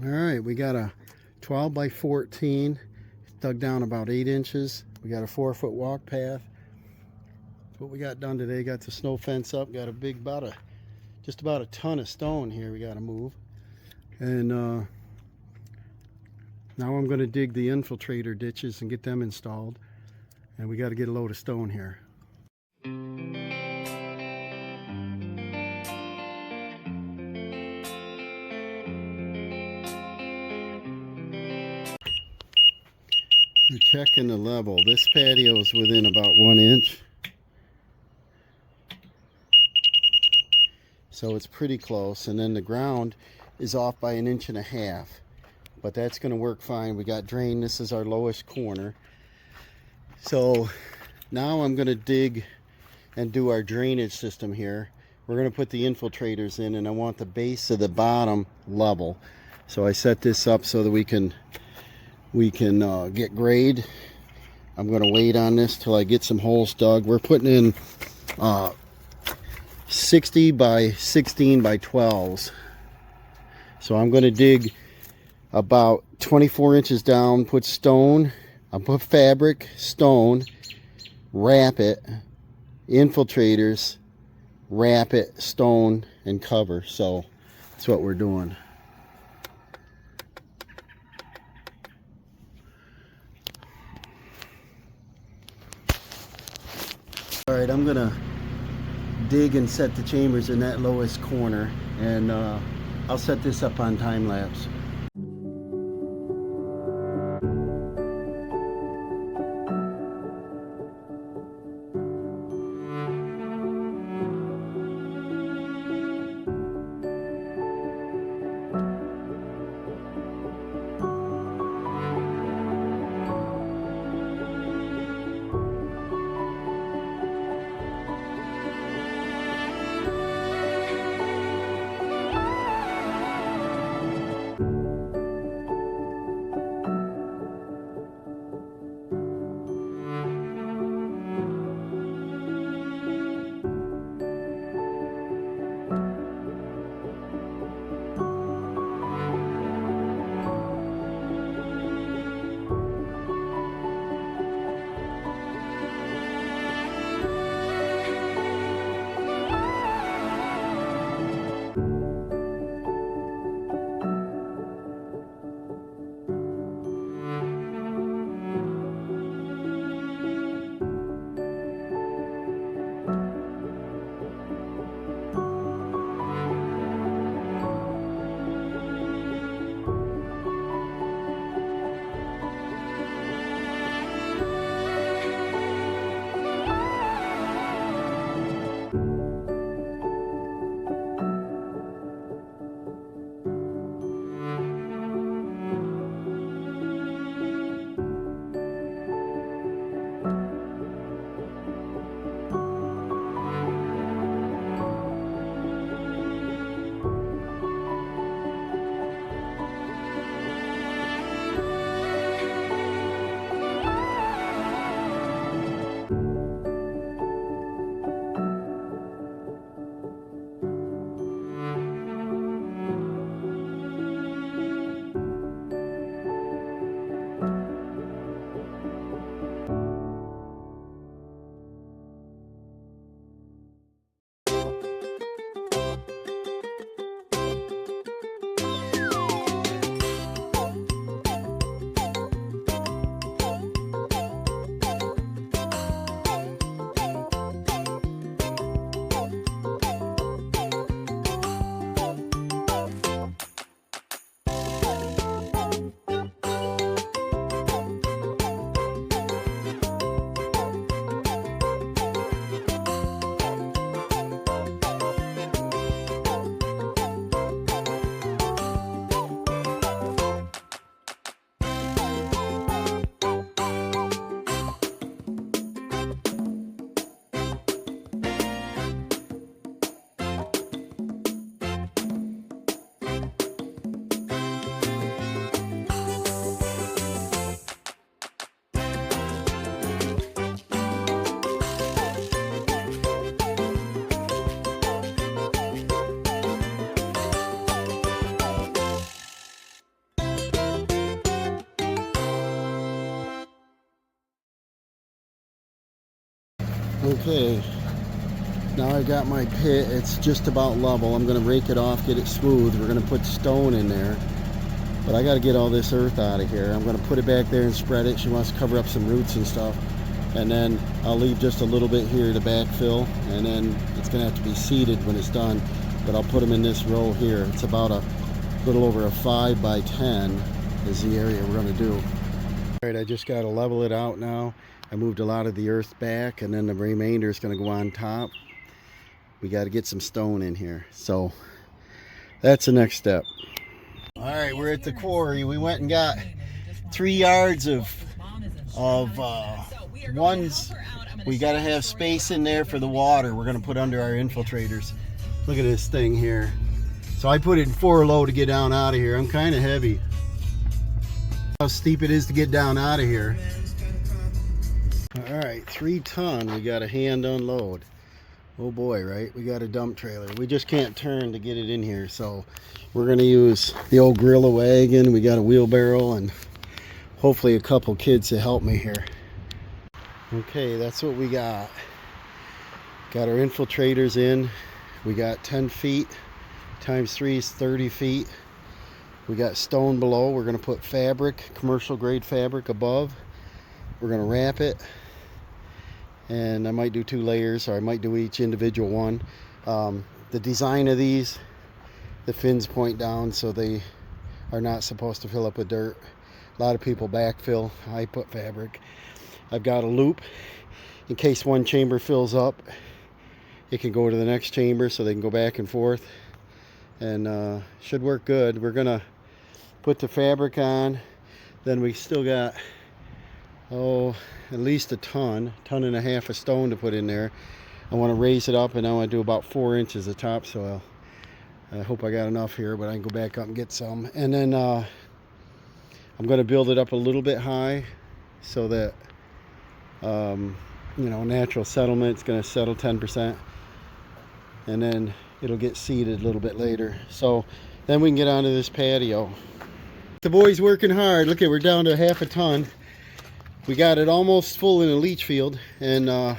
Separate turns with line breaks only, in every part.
All right, we got a 12 by 14, dug down about 8 inches. We got a 4-foot walk path. That's what we got done today. Got the snow fence up. Got a big, just about a ton of stone here we got to move. And now I'm going to dig the infiltrator ditches and get them installed. And we got to get a load of stone here. We're checking the level. This patio is within about 1 inch. So it's pretty close. And then the ground is off by 1.5 inches. But that's going to work fine. We got drain. This is our lowest corner. So now I'm going to dig and do our drainage system here. We're going to put the infiltrators in, and I want the base of the bottom level. So I set this up so that we can get grade. I'm going to wait on this till I get some holes dug. We're putting in 60 by 16 by 12s. So I'm going to dig about 24 inches down, put stone, I'll put fabric, stone, wrap it, infiltrators, wrap it, stone, and cover. So that's what we're doing. All right, I'm gonna dig and set the chambers in that lowest corner, and I'll set this up on time lapse. Okay, now I got my pit. It's just about level. I'm going to rake it off, get it smooth. We're going to put stone in there. But I got to get all this earth out of here. I'm going to put it back there and spread it. She wants to cover up some roots and stuff. And then I'll leave just a little bit here to backfill. And then it's going to have to be seeded when it's done. But I'll put them in this row here. It's about a little over a 5 by 10 is the area we're going to do. All right, I just got to level it out now. I moved a lot of the earth back, and then the remainder is going to go on top. We got to get some stone in here. So that's the next step. All right, we're at the quarry. We went and got 3 yards of ones. We got to have space in there for the water we're going to put under our infiltrators. Look at this thing here. So I put it in 4 low to get down out of here. I'm kind of heavy. How steep it is to get down out of here. All right, 3 ton. We got a hand unload. Oh boy, right? We got a dump trailer. We just can't turn to get it in here, so we're going to use the old gorilla wagon. We got a wheelbarrow and hopefully a couple kids to help me here. Okay, that's what we got. Got our infiltrators in. We got 10 feet times 3 is 30 feet. We got stone below. We're going to put fabric, commercial grade fabric above. We're going to wrap it. And I might do 2 layers, or I might do each individual one. The design of these, the fins point down, so they are not supposed to fill up with dirt. A lot of people backfill. I put fabric. I've got a loop in case one chamber fills up. It can go to the next chamber so they can go back and forth, and should work good. We're gonna put the fabric on. Then we still got at least a ton and a half of stone to put in there. I want to raise it up, and I want to do about 4 inches of topsoil. I hope I got enough here, but I can go back up and get some. And then I'm going to build it up a little bit high so that natural settlement is going to settle 10%, and then it'll get seeded a little bit later. So then we can get onto this patio. The boys working hard. Look, we're down to half a ton. We got it almost full in a leach field, and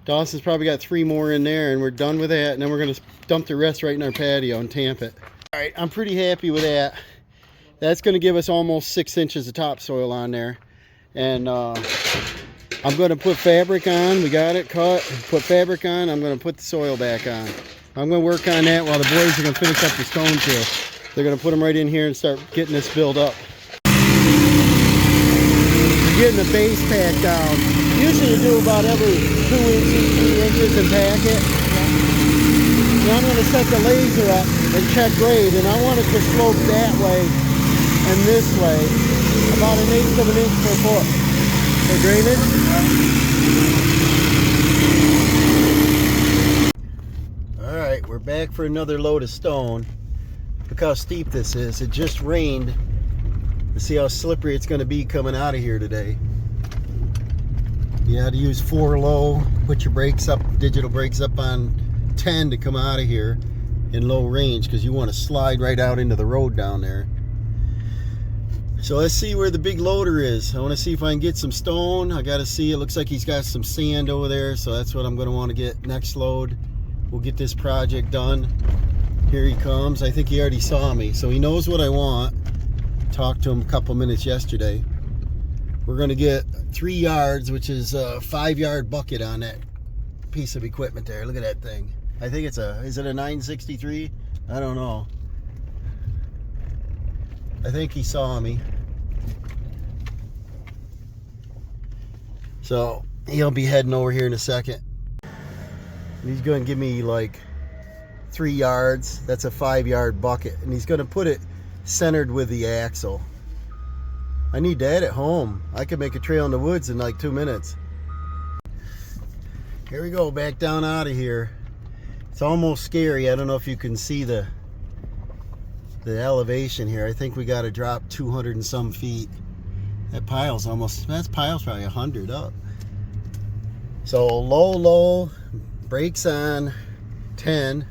Dawson's probably got 3 more in there, and we're done with that. And then we're going to dump the rest right in our patio and tamp it. All right, I'm pretty happy with that. That's going to give us almost 6 inches of topsoil on there. And I'm going to put fabric on. We got it cut. Put fabric on. I'm going to put the soil back on. I'm going to work on that while the boys are going to finish up the stones here. They're going to put them right in here and start getting this built up. Getting the base pack down. Usually you do about every 2 inches, 3 inches and pack it. Now I'm going to set the laser up and check grade, and I want it to slope that way and this way, about 1/8 of an inch per foot for drainage. All right, we're back for another load of stone. Look how steep this is. It just rained. See how slippery it's going to be coming out of here today. You had to use 4 low, put your brakes up, digital brakes up on 10 to come out of here in low range, because you want to slide right out into the road down there. So let's see where the big loader is. I want to see if I can get some stone. I got to see, it looks like he's got some sand over there, so that's what I'm going to want to get next load. We'll get this project done. Here he comes. I think he already saw me, so he knows what I want. Talked to him a couple minutes yesterday. We're going to get 3 yards, which is a 5-yard bucket on that piece of equipment there. Look at that thing. I think it's is it a 963? I don't know. I think he saw me. So he'll be heading over here in a second. He's going to give me like 3 yards. That's a 5-yard bucket. And he's going to put it centered with the axle. I need that at home. I could make a trail in the woods in like 2 minutes. Here we go, back down out of here. It's almost scary. I don't know if you can see the elevation here. I think we got to drop 200 and some feet. That pile's probably 100 up. So low, brakes on 10,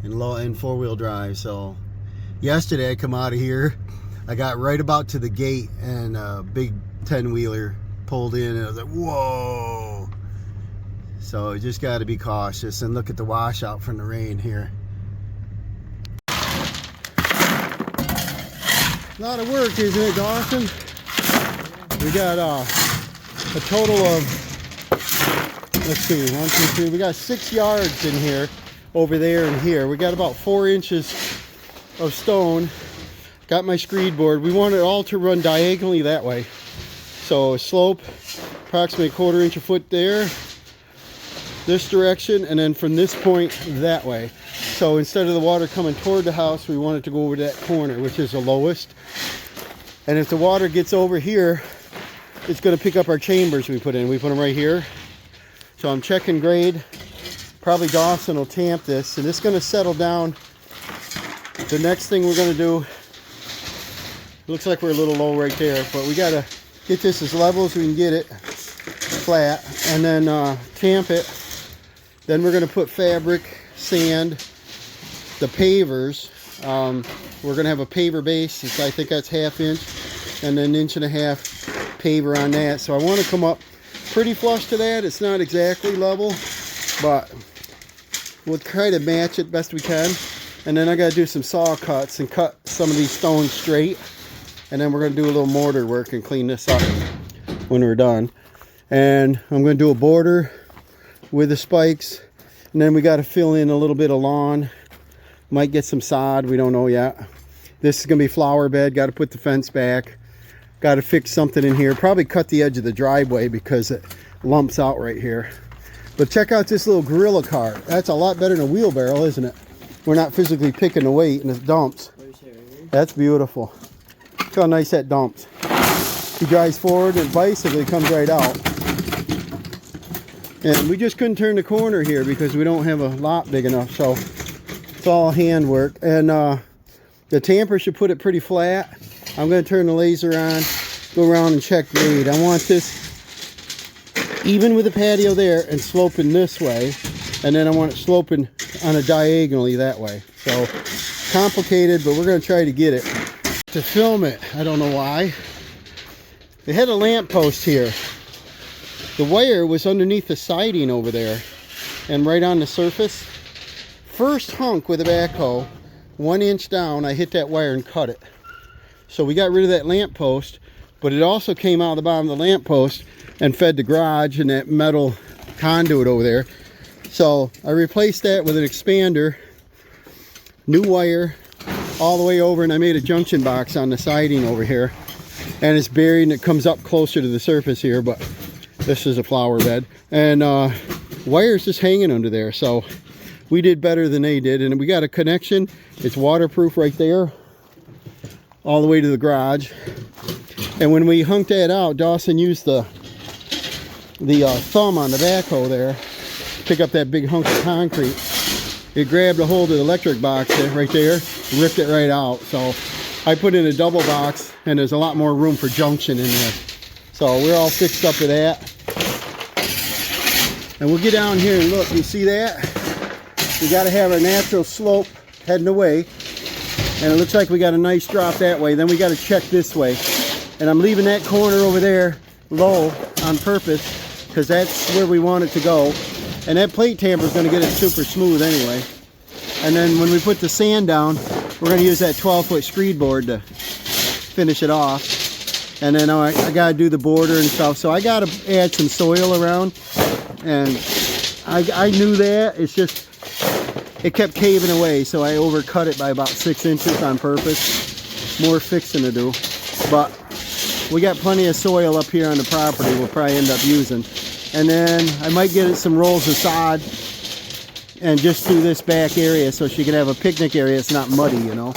and low and 4-wheel drive. So yesterday I come out of here, I got right about to the gate, and a big 10-wheeler pulled in, and I was like, whoa. So you just got to be cautious and look at the washout from the rain here. A lot of work, isn't it, Dawson? We got a total of, let's see, 1, 2, 3. We got 6 yards in here, over there and here. We got about 4 inches of stone. Got my screed board. We want it all to run diagonally that way. So a slope, approximately 1/4 inch a foot there, this direction, and then from this point that way. So instead of the water coming toward the house, we want it to go over that corner, which is the lowest. And if the water gets over here, it's going to pick up our chambers we put in. We put them right here. So I'm checking grade. Probably Dawson will tamp this, and it's going to settle down. The next thing we're going to do, looks like we're a little low right there, but we got to get this as level as we can get it, flat, and then tamp it. Then we're going to put fabric, sand, the pavers. We're going to have a paver base. I think that's 1/2 inch, and then 1.5 inch paver on that. So I want to come up pretty flush to that. It's not exactly level, but we'll try to match it best we can. And then I got to do some saw cuts and cut some of these stones straight. And then we're going to do a little mortar work and clean this up when we're done. And I'm going to do a border with the spikes. And then we got to fill in a little bit of lawn. Might get some sod, we don't know yet. This is going to be flower bed. Got to put the fence back. Got to fix something in here. Probably cut the edge of the driveway because it lumps out right here. But check out this little gorilla cart. That's a lot better than a wheelbarrow, isn't it? We're not physically picking the weight and it dumps. That's beautiful. Look how nice that dumps. He drives forward and bicycle comes right out. And we just couldn't turn the corner here because we don't have a lot big enough. So it's all handwork. And the tamper should put it pretty flat. I'm going to turn the laser on, go around and check grade. I want this even with the patio there and sloping this way. And then I want it sloping on a diagonally that way. So complicated, but we're going to try to get it. To film it, I don't know why. They had a lamp post here. The wire was underneath the siding over there and right on the surface. First hunk with a backhoe, 1 inch down, I hit that wire and cut it. So we got rid of that lamp post, but it also came out of the bottom of the lamp post and fed the garage and that metal conduit over there. So I replaced that with an expander, new wire all the way over, and I made a junction box on the siding over here. And it's buried and it comes up closer to the surface here, but this is a flower bed. And wire's just hanging under there. So we did better than they did. And we got a connection. It's waterproof right there, all the way to the garage. And when we hunked that out, Dawson used the thumb on the backhoe there to pick up that big hunk of concrete. It grabbed a hold of the electric box right there, ripped it right out. So I put in a double box, and there's a lot more room for junction in there. So we're all fixed up with that. And we'll get down here and look. You see that? We got to have a natural slope heading away. And it looks like we got a nice drop that way. Then we got to check this way. And I'm leaving that corner over there low on purpose because that's where we want it to go. And that plate tamper is going to get it super smooth anyway. And then when we put the sand down, we're going to use that 12-foot screed board to finish it off. And then I got to do the border and stuff. So I got to add some soil around. And I knew that. It's just, it kept caving away. So I overcut it by about 6 inches on purpose. More fixing to do. But we got plenty of soil up here on the property we'll probably end up using. And then I might get some rolls of sod and just do this back area so she can have a picnic area. It's not muddy, you know.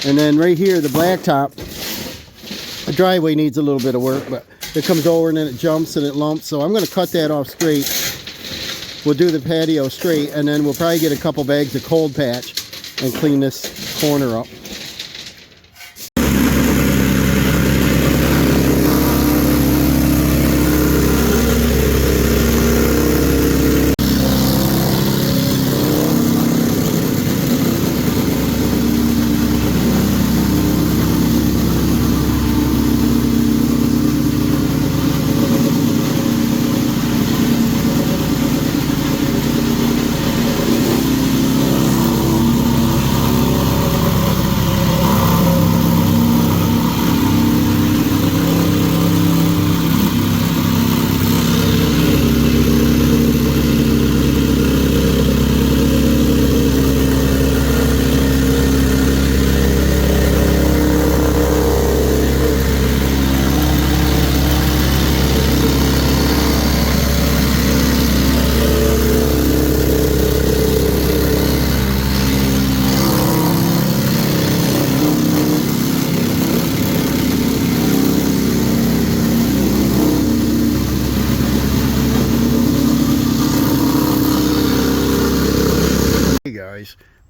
And then right here, the blacktop, the driveway needs a little bit of work, but it comes over and then it jumps and it lumps. So I'm going to cut that off straight. We'll do the patio straight, and then we'll probably get a couple bags of cold patch and clean this corner up.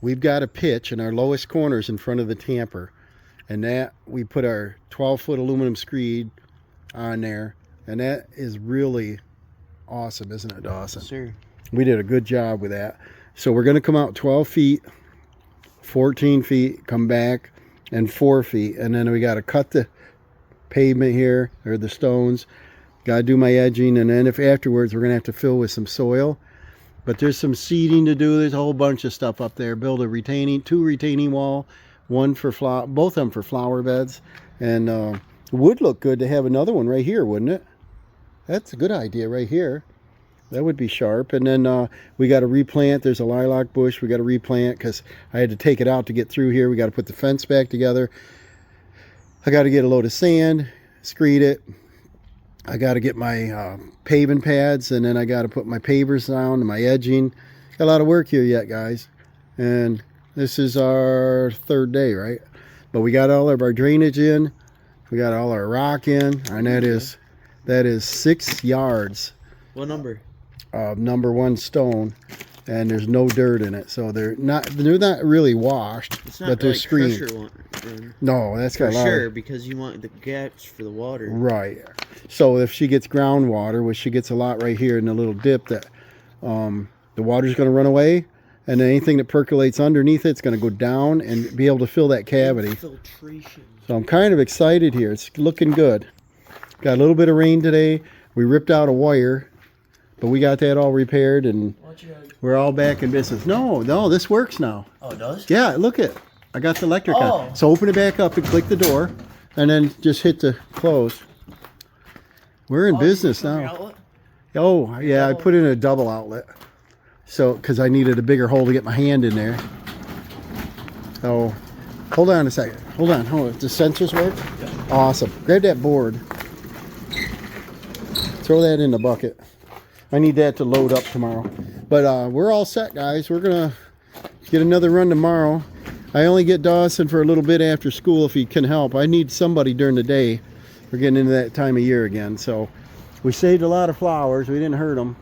we've got a pitch in our lowest corners in front of the tamper, and that we put our 12-foot aluminum screed on there, and that is really awesome, isn't it, Dawson?
Yes, sir.
We did a good job with that. So we're going to come out 12 feet, 14 feet, come back, and 4 feet, and then we got to cut the pavement here, or the stones. Got to do my edging, and then if afterwards we're going to have to fill with some soil. But there's some seeding to do. There's a whole bunch of stuff up there. Build a two retaining wall, one for both of them for flower beds, and it would look good to have another one right here, wouldn't it? That's a good idea right here. That would be sharp. And then we got to replant. There's a lilac bush we got to replant because I had to take it out to get through here. We got to put the fence back together. I got to get a load of sand, screed it. I got to get my paving pads, and then I got to put my pavers down and my edging. Got a lot of work here yet, guys. And this is our 3rd day, right? But we got all of our drainage in. We got all our rock in, and that is 6 yards.
What number?
Number 1 stone, and there's no dirt in it, so they're not really washed,
it's not
but they're
like
screened.
Crusher one.
No, that's got
For
a lot.
sure, because you want the gaps for the water.
Right. So if she gets groundwater, which she gets a lot right here in the little dip, that the water's going to run away, and then anything that percolates underneath it's going to go down and be able to fill that cavity.
Infiltration.
So I'm kind of excited here. It's looking good. Got a little bit of rain today. We ripped out a wire, but we got that all repaired, and we're all back in business. No, this works now.
Oh, it does?
Yeah, look it. I got the electric on. So open it back up and click the door, and then just hit the close. We're in business now. Oh, yeah, I put in a double outlet. So, because I needed a bigger hole to get my hand in there. So, hold on a second. Hold on. The sensors work? Yeah. Awesome. Grab that board. Throw that in the bucket. I need that to load up tomorrow. But we're all set, guys. We're going to get another run tomorrow. I only get Dawson for a little bit after school if he can help. I need somebody during the day. We're getting into that time of year again. So we saved a lot of flowers. We didn't hurt them.